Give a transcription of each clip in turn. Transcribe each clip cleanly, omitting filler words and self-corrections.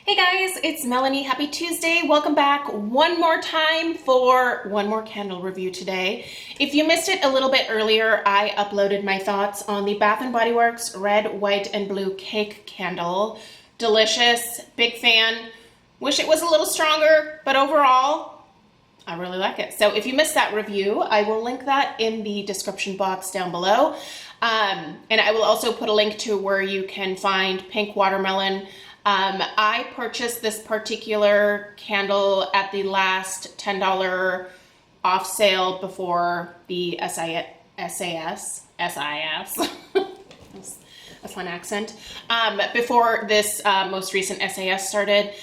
Hey guys, it's Melanie. Happy Tuesday. Welcome back one more time for one more candle review today. If you missed it a little bit earlier, I uploaded my thoughts on the Bath & Body Works red, white, and blue cake candle. Delicious, big fan. Wish it was a little stronger, but overall, I really like it. So if you missed that review, I will link that in the description box down below. And I will also put a link to where you can find pink watermelon. I purchased this particular candle at the last $10 off sale before the SIS. That's a fun accent. Before this most recent SAS started.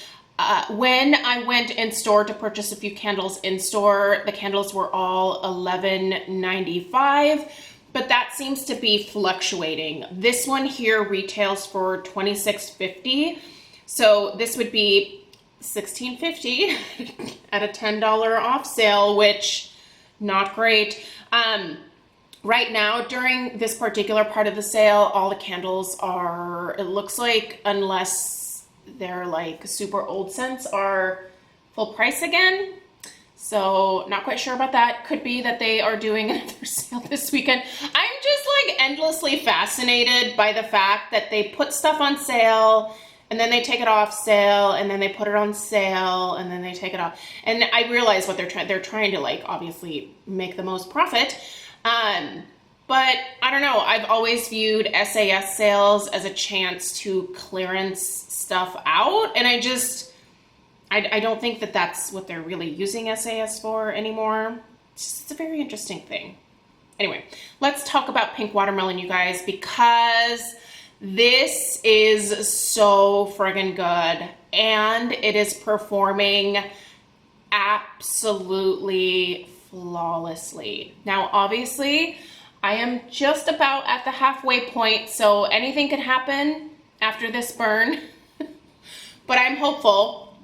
When I went in store to purchase a few candles in store, the candles were all $11.95, but that seems to be fluctuating. This one here retails for $26.50, so this would be $16.50 at a $10 off sale, which not great. Right now, during this particular part of the sale, all the candles are, it looks like, unless they're like super old scents, are full price again. So not quite sure about that. Could be that they are doing another sale this weekend. I'm just like endlessly fascinated by the fact that they put stuff on sale and then they take it off sale and then they put it on sale and then they take it off. And I realize what they're trying to, like, obviously make the most profit. But I don't know, I've always viewed SAS sales as a chance to clearance stuff out, and I don't think that that's what they're really using SAS for anymore. It's a very interesting thing. Anyway, let's talk about pink watermelon, you guys, because this is so friggin' good, and it is performing absolutely flawlessly. Now, obviously, I am just about at the halfway point, so anything can happen after this burn, but I'm hopeful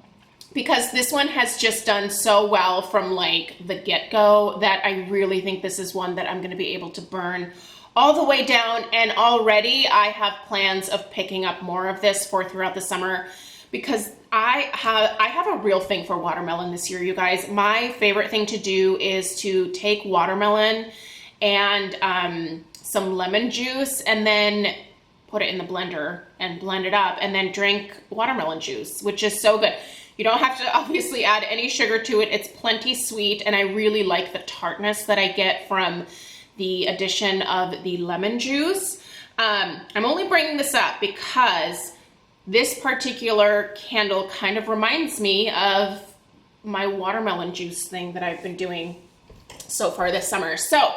because this one has just done so well from like the get-go that I really think this is one that I'm going to be able to burn all the way down, and already I have plans of picking up more of this for throughout the summer because I have a real thing for watermelon this year, you guys. My favorite thing to do is to take watermelon and some lemon juice and then put it in the blender and blend it up and then drink watermelon juice, which is so good. You don't have to obviously add any sugar to it. It's plenty sweet, and I really like the tartness that I get from the addition of the lemon juice. I'm only bringing this up because this particular candle kind of reminds me of my watermelon juice thing that I've been doing so far this summer. So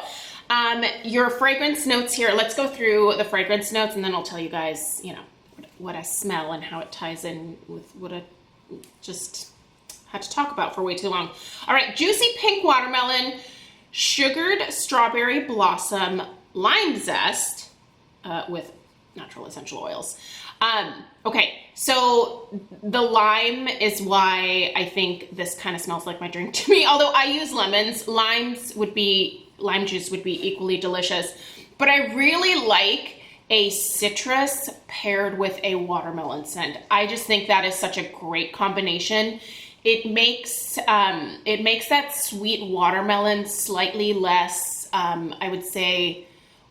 your fragrance notes here, let's go through the fragrance notes and then I'll tell you guys, you know, what I smell and how it ties in with what I just had to talk about for way too long. All right, juicy pink watermelon, sugared strawberry blossom, lime zest with natural essential oils. Okay, so the lime is why I think this kind of smells like my drink to me. Although I use lemons, lime juice would be equally delicious. But I really like a citrus paired with a watermelon scent. I just think that is such a great combination. It makes that sweet watermelon slightly less, I would say,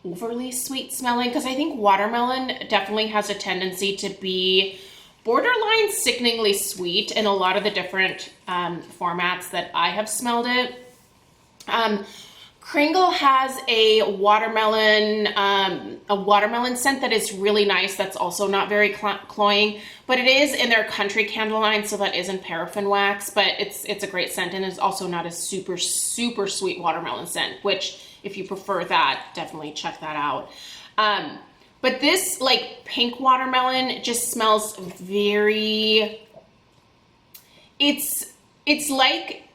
overly sweet smelling, because I think watermelon definitely has a tendency to be borderline sickeningly sweet in a lot of the different formats that I have smelled it. Kringle has a watermelon scent that is really nice. That's also not very cloying, but it is in their country candle line, so that isn't paraffin wax, but it's a great scent, and it's also not a super sweet watermelon scent, which if you prefer that, definitely check that out. But this like pink watermelon just smells very, it's like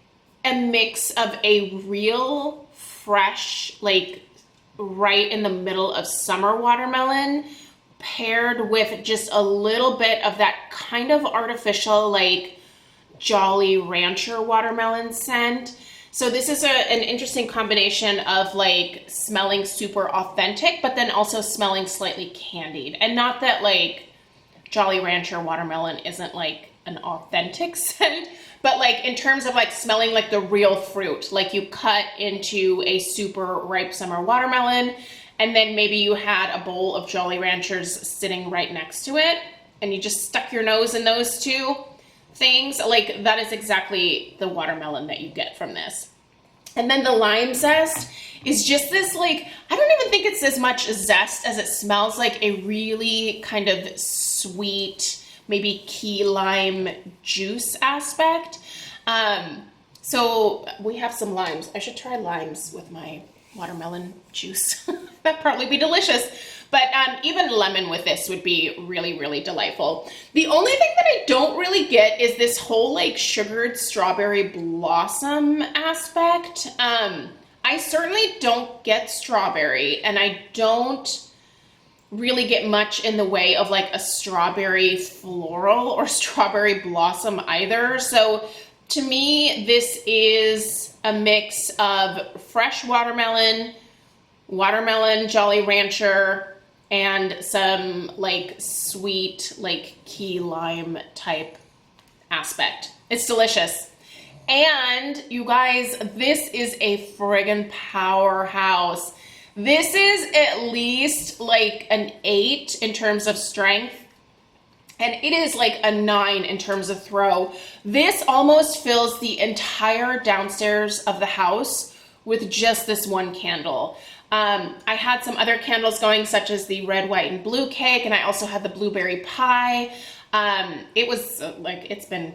a mix of a real fresh, like right in the middle of summer watermelon paired with just a little bit of that kind of artificial, like Jolly Rancher watermelon scent. So this is an interesting combination of like smelling super authentic, but then also smelling slightly candied. And not that like Jolly Rancher watermelon isn't like an authentic scent, but like in terms of like smelling like the real fruit, like you cut into a super ripe summer watermelon and then maybe you had a bowl of Jolly Ranchers sitting right next to it and you just stuck your nose in those two things, like that is exactly the watermelon that you get from this. And then the lime zest is just this like, I don't even think it's as much zest as it smells like a really kind of sweet, maybe key lime juice aspect. So we have some limes. I should try limes with my watermelon juice. That'd probably be delicious. But even lemon with this would be really, really delightful. The only thing that I don't really get is this whole like sugared strawberry blossom aspect. I certainly don't get strawberry, and I don't really get much in the way of like a strawberry floral or strawberry blossom either. So to me, this is a mix of fresh watermelon, Jolly Rancher, and some like sweet, like key lime type aspect. It's delicious. And you guys, this is a friggin' powerhouse. This is at least like an 8 in terms of strength. And it is like a 9 in terms of throw. This almost fills the entire downstairs of the house with just this one candle. I had some other candles going, such as the red, white, and blue cake, and I also had the blueberry pie. It was like, it's been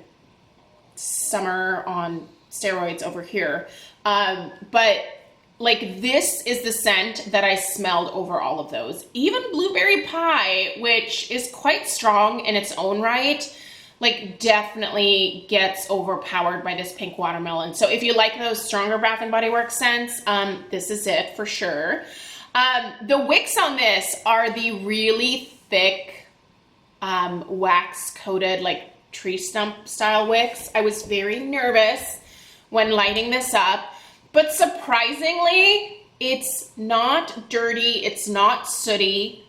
summer on steroids over here. But like this is the scent that I smelled over all of those. Even blueberry pie, which is quite strong in its own right, like definitely gets overpowered by this pink watermelon. So if you like those stronger Bath & Body Works scents, this is it for sure. The wicks on this are the really thick wax coated like tree stump style wicks. I was very nervous when lighting this up, but surprisingly, it's not dirty, it's not sooty.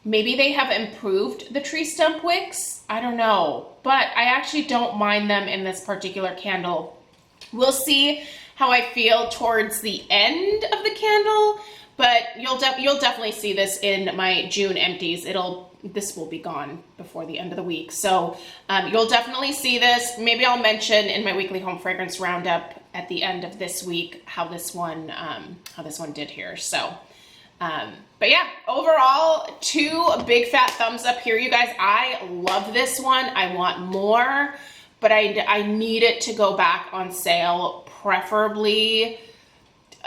Maybe they have improved the tree stump wicks, I don't know, but I actually don't mind them in this particular candle. We'll see how I feel towards the end of the candle, but you'll definitely see this in my June empties. This will be gone before the end of the week, so you'll definitely see this. Maybe I'll mention in my weekly home fragrance roundup at the end of this week how this one did here. So, but yeah, overall, 2 big fat thumbs up here, you guys. I love this one. I want more, but I need it to go back on sale, preferably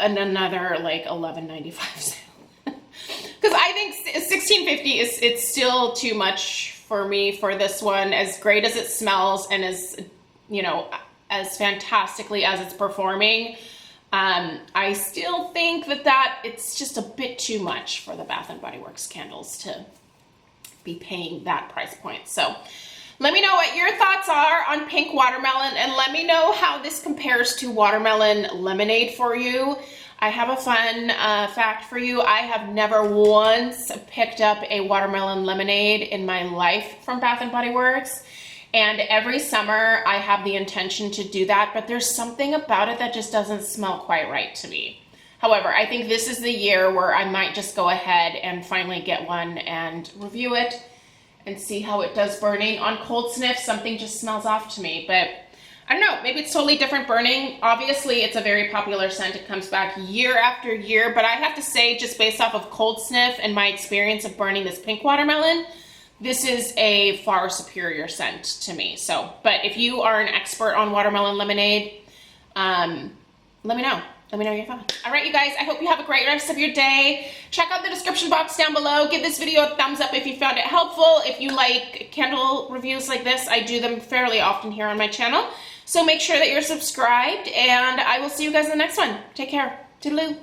in another like $11.95 sale. Because I think $16.50 it's still too much for me for this one. As great as it smells and as, you know, as fantastically as it's performing, I still think that it's just a bit too much for the Bath & Body Works candles to be paying that price point. So let me know what your thoughts are on pink watermelon, and let me know how this compares to watermelon lemonade for you. I have a fun fact for you. I have never once picked up a watermelon lemonade in my life from Bath & Body Works. And every summer I have the intention to do that, but there's something about it that just doesn't smell quite right to me. However, I think this is the year where I might just go ahead and finally get one and review it and see how it does burning. On cold sniff, something just smells off to me, but I don't know, maybe it's totally different burning. Obviously, it's a very popular scent. It comes back year after year, but I have to say, just based off of cold sniff and my experience of burning this pink watermelon, this is a far superior scent to me. So, but if you are an expert on watermelon lemonade, let me know. Let me know your thoughts. All right, you guys, I hope you have a great rest of your day. Check out the description box down below. Give this video a thumbs up if you found it helpful. If you like candle reviews like this, I do them fairly often here on my channel. So make sure that you're subscribed, and I will see you guys in the next one. Take care. Toodaloo.